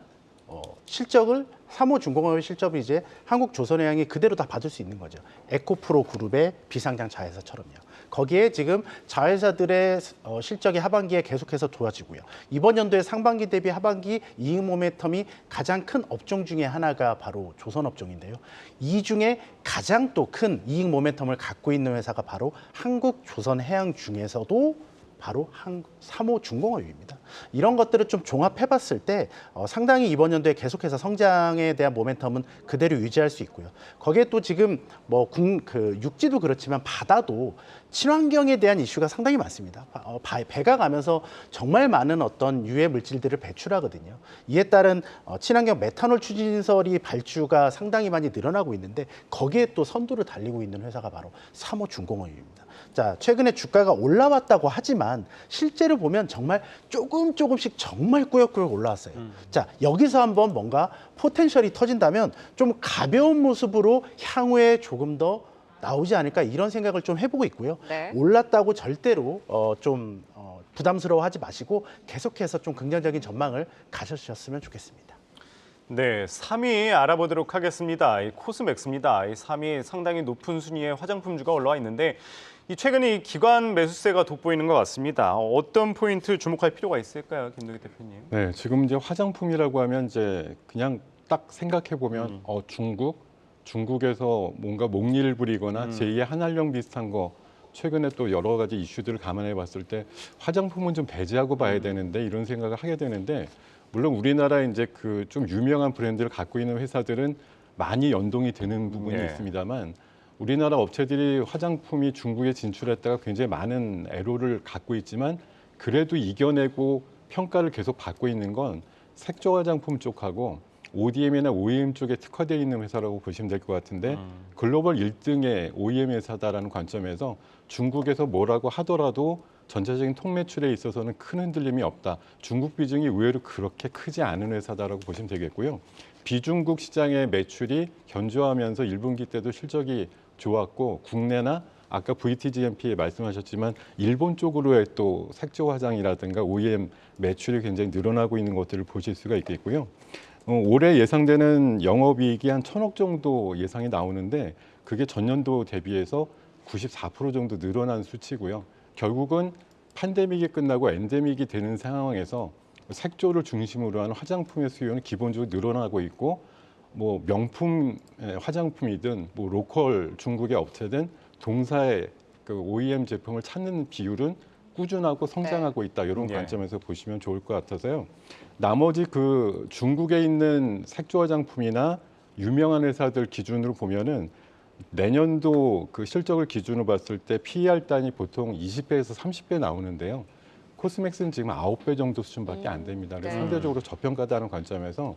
실적을 삼호중공업의 실적을 이제 한국조선해양이 그대로 다 받을 수 있는 거죠. 에코프로 그룹의 비상장 자회사처럼요. 거기에 지금 자회사들의 실적이 하반기에 계속해서 좋아지고요. 이번 연도에 상반기 대비 하반기 이익 모멘텀이 가장 큰 업종 중에 하나가 바로 조선업종인데요. 이 중에 가장 또 큰 이익 모멘텀을 갖고 있는 회사가 바로 한국조선해양 중에서도 바로 삼호중공업입니다. 이런 것들을 좀 종합해봤을 때 상당히 이번 연도에 계속해서 성장에 대한 모멘텀은 그대로 유지할 수 있고요. 거기에 또 지금 뭐 육지도 그렇지만 바다도 친환경에 대한 이슈가 상당히 많습니다. 배가 가면서 정말 많은 어떤 유해 물질들을 배출하거든요. 이에 따른 친환경 메탄올 추진설이 발주가 상당히 많이 늘어나고 있는데 거기에 또 선두를 달리고 있는 회사가 바로 삼호중공업입니다. 자, 최근에 주가가 올라왔다고 하지만 실제로 보면 정말 조금씩 정말 꾸역꾸역 올라왔어요. 자, 여기서 한번 뭔가 포텐셜이 터진다면 좀 가벼운 모습으로 향후에 조금 더 나오지 않을까 이런 생각을 좀 해보고 있고요. 네. 올랐다고 절대로 좀 부담스러워하지 마시고 계속해서 좀 긍정적인 전망을 가져주셨으면 좋겠습니다. 네, 3위 알아보도록 하겠습니다. 이 코스맥스입니다. 이 3위 상당히 높은 순위의 화장품주가 올라와 있는데 최근에 이 기관 매수세가 돋보이는 것 같습니다. 어떤 포인트 주목할 필요가 있을까요, 김동기 대표님? 네, 지금 이제 화장품이라고 하면 이제 그냥 딱 생각해 보면 중국에서 뭔가 목리를 부리거나 제2의 한알령 비슷한 거 최근에 또 여러 가지 이슈들을 감안해 봤을 때 화장품은 좀 배제하고 봐야 되는데 이런 생각을 하게 되는데, 물론 우리나라 이제 그 좀 유명한 브랜드를 갖고 있는 회사들은 많이 연동이 되는 부분이 있습니다만 우리나라 업체들이 화장품이 중국에 진출했다가 굉장히 많은 애로를 갖고 있지만 그래도 이겨내고 평가를 계속 받고 있는 건 색조 화장품 쪽하고 ODM이나 OEM 쪽에 특화되어 있는 회사라고 보시면 될 것 같은데 글로벌 1등의 OEM 회사다라는 관점에서 중국에서 뭐라고 하더라도 전체적인 통매출에 있어서는 큰 흔들림이 없다. 중국 비중이 의외로 그렇게 크지 않은 회사다라고 보시면 되겠고요. 비중국 시장의 매출이 견조하면서 1분기 때도 실적이 좋았고 국내나 아까 VTGMP에 말씀하셨지만 일본 쪽으로의 또 색조 화장이라든가 OEM 매출이 굉장히 늘어나고 있는 것들을 보실 수가 있겠고요. 올해 예상되는 영업이익이 한 1,000억 정도 예상이 나오는데 그게 전년도 대비해서 94% 정도 늘어난 수치고요. 결국은 팬데믹이 끝나고 엔데믹이 되는 상황에서 색조를 중심으로 한 화장품의 수요는 기본적으로 늘어나고 있고 뭐 명품 화장품이든 뭐 로컬 중국의 업체든 동사의 그 OEM 제품을 찾는 비율은 꾸준하고 성장하고 있다. 이런 관점에서 보시면 좋을 것 같아서요. 나머지 그 중국에 있는 색조 화장품이나 유명한 회사들 기준으로 보면은 내년도 그 실적을 기준으로 봤을 때 PER 단위 보통 20배에서 30배 나오는데요. 코스맥스는 지금 9배 정도 수준밖에 안 됩니다. 그래서 네. 상대적으로 저평가다는 관점에서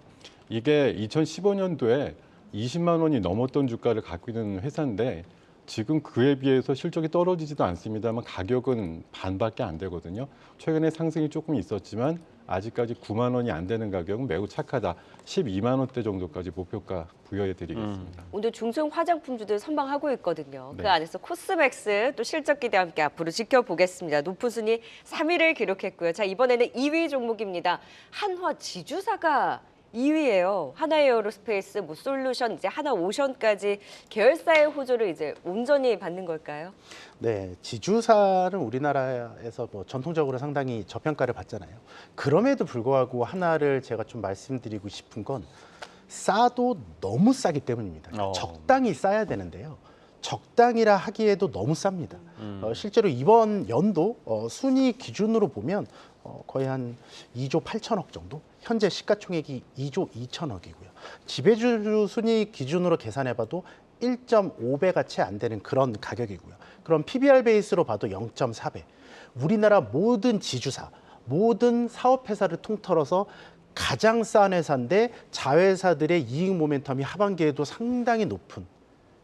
이게 2015년도에 20만 원이 넘었던 주가를 갖고 있는 회사인데 지금 그에 비해서 실적이 떨어지지도 않습니다만 가격은 반밖에 안 되거든요. 최근에 상승이 조금 있었지만 아직까지 9만 원이 안 되는 가격은 매우 착하다. 12만 원대 정도까지 목표가 부여해 드리겠습니다. 오늘 중소형 화장품주들 선방하고 있거든요. 그 네. 안에서 코스맥스 또 실적 기대와 함께 앞으로 지켜보겠습니다. 높은 순위 3위를 기록했고요. 자, 이번에는 2위 종목입니다. 한화 지주사가 2위예요. 하나에어로스페이스, 뭐 솔루션, 이제 하나오션까지 계열사의 호조를 이제 온전히 받는 걸까요? 네, 지주사는 우리나라에서 뭐 전통적으로 상당히 저평가를 받잖아요. 그럼에도 불구하고 하나를 제가 좀 말씀드리고 싶은 건 싸도 너무 싸기 때문입니다. 적당히 싸야 되는데요. 적당이라 하기에도 너무 쌉니다. 실제로 이번 연도 순위 기준으로 보면 거의 한 2조 8천억 정도? 현재 시가총액이 2조 2천억이고요. 지배주 순위 기준으로 계산해봐도 1.5배가 채 안 되는 그런 가격이고요. 그럼 PBR 베이스로 봐도 0.4배. 우리나라 모든 지주사, 모든 사업회사를 통틀어서 가장 싼 회사인데 자회사들의 이익 모멘텀이 하반기에도 상당히 높은,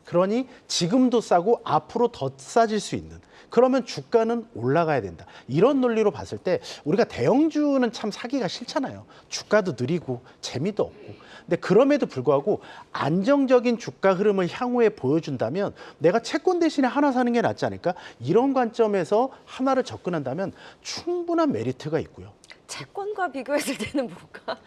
그러니 지금도 싸고 앞으로 더 싸질 수 있는, 그러면 주가는 올라가야 된다. 이런 논리로 봤을 때 우리가 대형주는 참 사기가 싫잖아요. 주가도 느리고 재미도 없고. 근데 그럼에도 불구하고 안정적인 주가 흐름을 향후에 보여준다면 내가 채권 대신에 하나 사는 게 낫지 않을까? 이런 관점에서 하나를 접근한다면 충분한 메리트가 있고요. 채권과 비교했을 때는 뭔가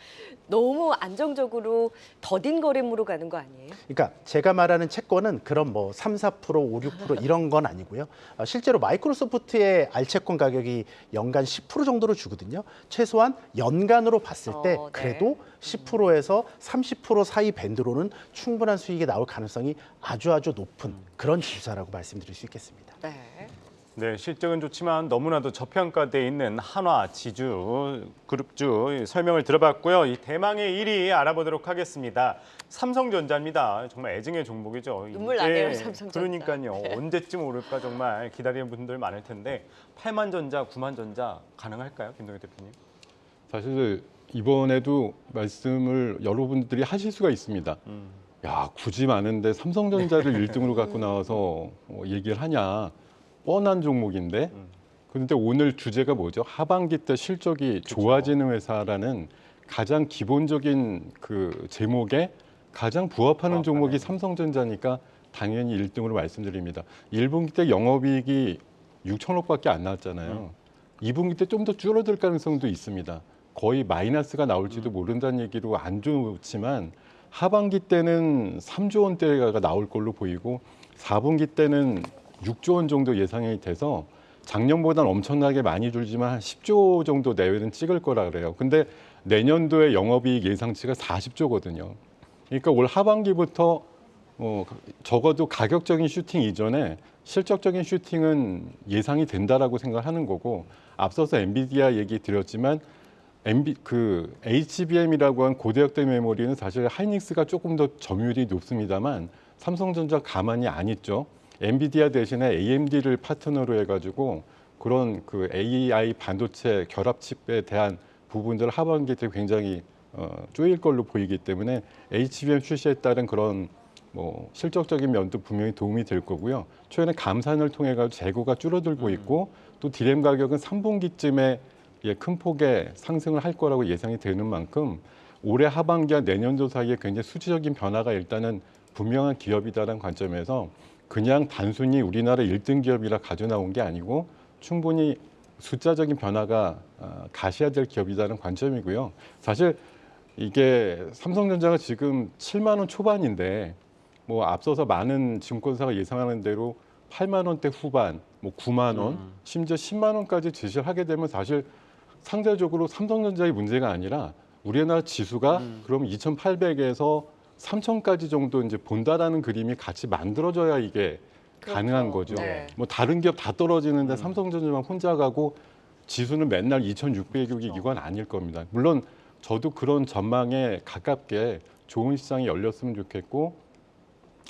너무 안정적으로 더딘 거림으로 가는 거 아니에요? 그러니까 제가 말하는 채권은 그런 뭐 3, 4%, 5, 6% 이런 건 아니고요. 실제로 마이크로소프트의 알채권 가격이 연간 10% 정도로 주거든요. 최소한 연간으로 봤을 때 네. 그래도 10%에서 30% 사이 밴드로는 충분한 수익이 나올 가능성이 아주 높은 그런 지주사라고 말씀드릴 수 있겠습니다. 네. 네, 실적은 좋지만 너무나도 저평가돼 있는 한화 지주 그룹주 설명을 들어봤고요. 이 대망의 1위 알아보도록 하겠습니다. 삼성전자입니다. 정말 애증의 종목이죠. 눈물 이제 나네요, 삼성전자. 그러니까요. 언제쯤 오를까 정말 기다리는 분들 많을 텐데 8만 전자, 9만 전자 가능할까요, 김동현 대표님? 사실 이번에도 말씀을 여러분들이 하실 수가 있습니다. 야, 굳이 많은데 삼성전자를 1등으로 갖고 나와서 얘기를 하냐. 뻔한 종목인데. 그런데 오늘 주제가 뭐죠? 하반기 때 실적이 좋아지는 회사라는 가장 기본적인 그 제목에 가장 부합하는 종목이 삼성전자니까 당연히 1등으로 말씀드립니다. 1분기 때 영업이익이 6천억밖에 안 나왔잖아요. 2분기 때 좀 더 줄어들 가능성도 있습니다. 거의 마이너스가 나올지도 모른다는 얘기로 안 좋지만 하반기 때는 3조 원대가 나올 걸로 보이고 4분기 때는 6조 원 정도 예상이 돼서 작년보다는 엄청나게 많이 줄지만 한 10조 정도 내외는 찍을 거라 그래요. 근데 내년도에 영업이익 예상치가 40조거든요. 그러니까 올 하반기부터 적어도 가격적인 슈팅 이전에 실적적인 슈팅은 예상이 된다라고 생각하는 거고, 앞서서 엔비디아 얘기 드렸지만 HBM이라고 한 고대역대 메모리는 사실 하이닉스가 조금 더 점유율이 높습니다만 삼성전자 가만히 안 있죠. 엔비디아 대신에 AMD를 파트너로 해가지고 그런 그 AI 반도체 결합칩에 대한 부분들 하반기 때 굉장히 쪼일 걸로 보이기 때문에 HBM 출시에 따른 그런 뭐 실적적인 면도 분명히 도움이 될 거고요. 최근에 감산을 통해 가지고 재고가 줄어들고 있고 또 디램 가격은 3분기쯤에 큰 폭의 상승을 할 거라고 예상이 되는 만큼 올해 하반기와 내년도 사이에 굉장히 수치적인 변화가 일단은 분명한 기업이다라는 관점에서 그냥 단순히 우리나라 1등 기업이라 가져 나온 게 아니고 충분히 숫자적인 변화가 가셔야 될 기업이라는 관점이고요. 사실 이게 삼성전자가 지금 7만 원 초반인데 뭐 앞서서 많은 증권사가 예상하는 대로 8만 원대 후반, 뭐 9만 원, 심지어 10만 원까지 제시를 하게 되면 사실 상대적으로 삼성전자의 문제가 아니라 우리나라 지수가 그럼 2,800에서 3,000까지 정도 이제 본다라는 그림이 같이 만들어져야 이게 가능한 거죠. 네. 뭐 다른 기업 다 떨어지는데 삼성전자만 혼자 가고 지수는 맨날 2,600이 이건 아닐 겁니다. 물론 저도 그런 전망에 가깝게 좋은 시장이 열렸으면 좋겠고,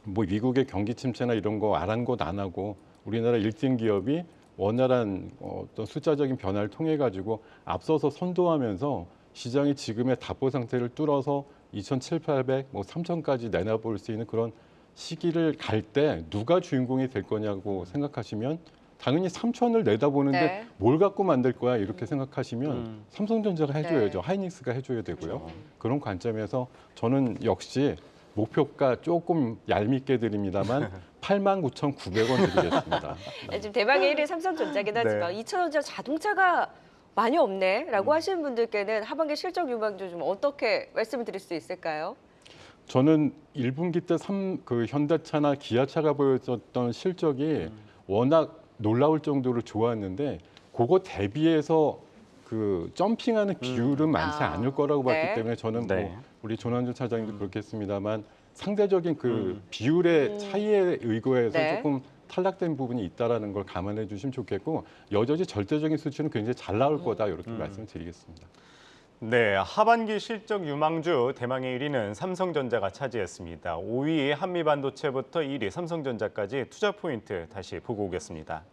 뭐 미국의 경기 침체나 이런 거 아랑곳 안 하고 우리나라 1등 기업이 원활한 어떤 숫자적인 변화를 통해 가지고 앞서서 선도하면서 시장이 지금의 답보 상태를 뚫어서 2,700, 3,000까지 내놔볼 수 있는 그런 시기를 갈 때 누가 주인공이 될 거냐고 생각하시면 당연히 3,000을 내다보는데 네. 뭘 갖고 만들 거야 이렇게 생각하시면 삼성전자가 해줘야죠. 네. 하이닉스가 해줘야 되고요. 그런 관점에서 저는 역시 목표가 조금 얄밉게 드립니다만 89,900원 드리겠습니다. 지금 대망의 1위 삼성전자긴 하지만 2차전지 자동차가 많이 없네라고 하시는 분들께는 하반기 실적 유망주 좀 어떻게 말씀을 드릴 수 있을까요? 저는 1분기 때 그 현대차나 기아차가 보여줬던 실적이 워낙 놀라울 정도로 좋았는데 그거 대비해서 그 점핑하는 비율은 많지 않을 거라고 봤기 네. 때문에 저는 네. 뭐 우리 조남준 차장님도 그렇게 했습니다만 상대적인 그 비율의 차이에 의거해서 네. 조금 탈락된 부분이 있다라는 걸 감안해 주시면 좋겠고 여전히 절대적인 수치는 굉장히 잘 나올 거다 이렇게 말씀드리겠습니다. 네, 하반기 실적 유망주 대망의 1위는 삼성전자가 차지했습니다. 5위 한미반도체부터 1위 삼성전자까지 투자 포인트 다시 보고 오겠습니다.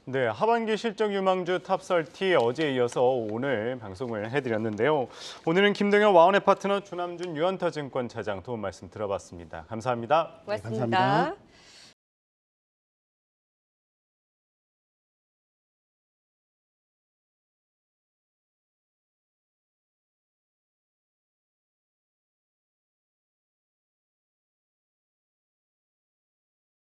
네, 하반기 실적 유망주 탑30 어제에 이어서 오늘 방송을 해드렸는데요. 오늘은 김동현 와운의 파트너 조남준 유한타증권 차장 도움 말씀 들어봤습니다. 감사합니다. 고맙습니다. 감사합니다.